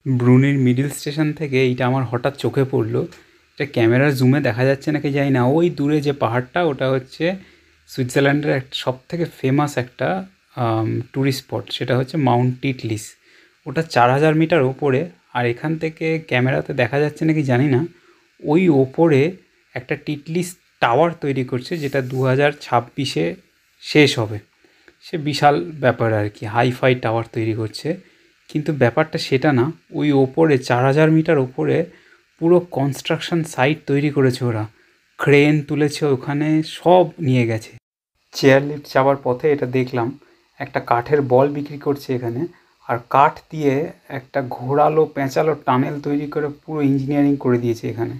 ব্রুনেইর middle station থেকে এইটা আমার হঠাৎ চোখে পড়লো। এটা ক্যামেরার জুমে দেখা যাচ্ছে নাকি জানি না, ওই দূরে যে পাহাড়টা ওটা হচ্ছে সুইজারল্যান্ডের একটা সবথেকে ফেমাস একটা ট্যুরিস্ট স্পট, সেটা হচ্ছে মাউন্ট টিটলিস। ওটা 4000 মিটার ওপরে। আর এখান থেকে ক্যামেরাতে দেখা যাচ্ছে নাকি জানি না, ওই ওপরে একটা টিটলিস টাওয়ার তৈরি করছে, যেটা 2026-এ শেষ হবে। সে বিশাল ব্যাপার আর কি, হাইফাই টাওয়ার তৈরি করছে। কিন্তু ব্যাপারটা সেটা না, ওই ওপরে 4000 মিটার ওপরে পুরো কনস্ট্রাকশন সাইট তৈরি করেছে ওরা। ক্রেন তুলেছে ওখানে, সব নিয়ে গেছে। চেয়ার লিফট যাওয়ার পথে এটা দেখলাম, একটা কাঠের বল বিক্রি করছে এখানে। আর কাঠ দিয়ে একটা ঘোরালো পেঁচালো টানেল তৈরি করে পুরো ইঞ্জিনিয়ারিং করে দিয়েছে এখানে,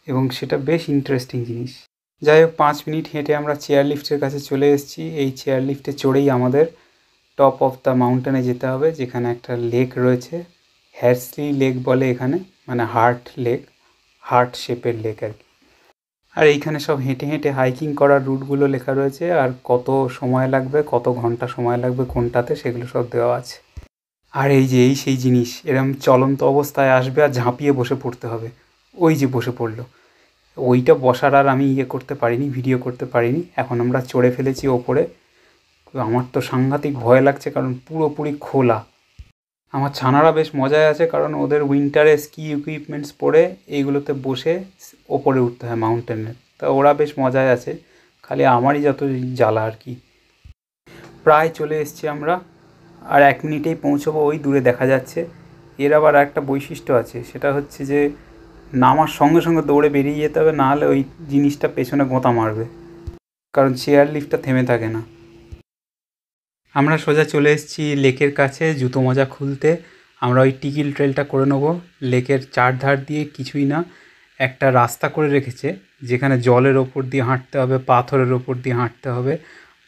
এবং সেটা বেশ ইন্টারেস্টিং জিনিস। যাই হোক, 5 মিনিট হেঁটে আমরা চেয়ার লিফটের কাছে চলে এসেছি। এই চেয়ার লিফটে চড়েই আমাদের টপ অফ দ্য মাউন্টেনে যেতে হবে, যেখানে একটা লেক রয়েছে। হ্যারসলি লেক বলে এখানে, মানে হার্ট লেক, হার্ট শেপের লেক আর কি। আর এইখানে সব হেঁটে হেঁটে হাইকিং করার রুটগুলো লেখা রয়েছে, আর কত সময় লাগবে, কত ঘন্টা সময় লাগবে কোনটাতে, সেগুলো সব দেওয়া আছে। আর এই যে সেই জিনিস এরম চলন্ত অবস্থায় আসবে আর ঝাঁপিয়ে বসে পড়তে হবে। ওই যে বসে পড়লো, ওইটা বসার আর আমি করতে পারিনি, ভিডিও করতে পারিনি। এখন আমরা চড়ে ফেলেছি ওপরে। আমার তো সাংঘাতিক ভয় লাগছে, কারণ পুরোপুরি খোলা। আমার ছানারা বেশ মজায় আছে, কারণ ওদের উইন্টারে স্কি ইকুইপমেন্টস পরে এইগুলোতে বসে ওপরে উঠতে হয় মাউন্টেনের। তা ওরা বেশ মজায় আছে, খালি আমারই যত জ্বালা আর কি। প্রায় চলে এসেছি আমরা, আর 1 মিনিটেই পৌঁছবো। ওই দূরে দেখা যাচ্ছে। এর আবার একটা বৈশিষ্ট্য আছে, সেটা হচ্ছে যে নামার সঙ্গে সঙ্গে দৌড়ে বেরিয়ে যেতে হবে, নাহলে ওই জিনিসটা পেছনে গোঁতা মারবে, কারণ চেয়ার লিফটটা থেমে থাকে না। আমরা সোজা চলে এসেছি লেকের কাছে জুতো মোজা খুলতে। আমরা ওই টিকিল ট্রেলটা করে নেবো। লেকের চারধার দিয়ে কিছুই না, একটা রাস্তা করে রেখেছে, যেখানে জলের ওপর দিয়ে হাঁটতে হবে, পাথরের ওপর দিয়ে হাঁটতে হবে,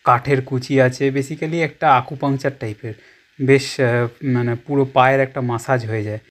কাঠের কুচি আছে, বেসিক্যালি একটা আকুপাংচার টাইপের। বেশ মানে পুরো পায়ের একটা মাসাজ হয়ে যায়।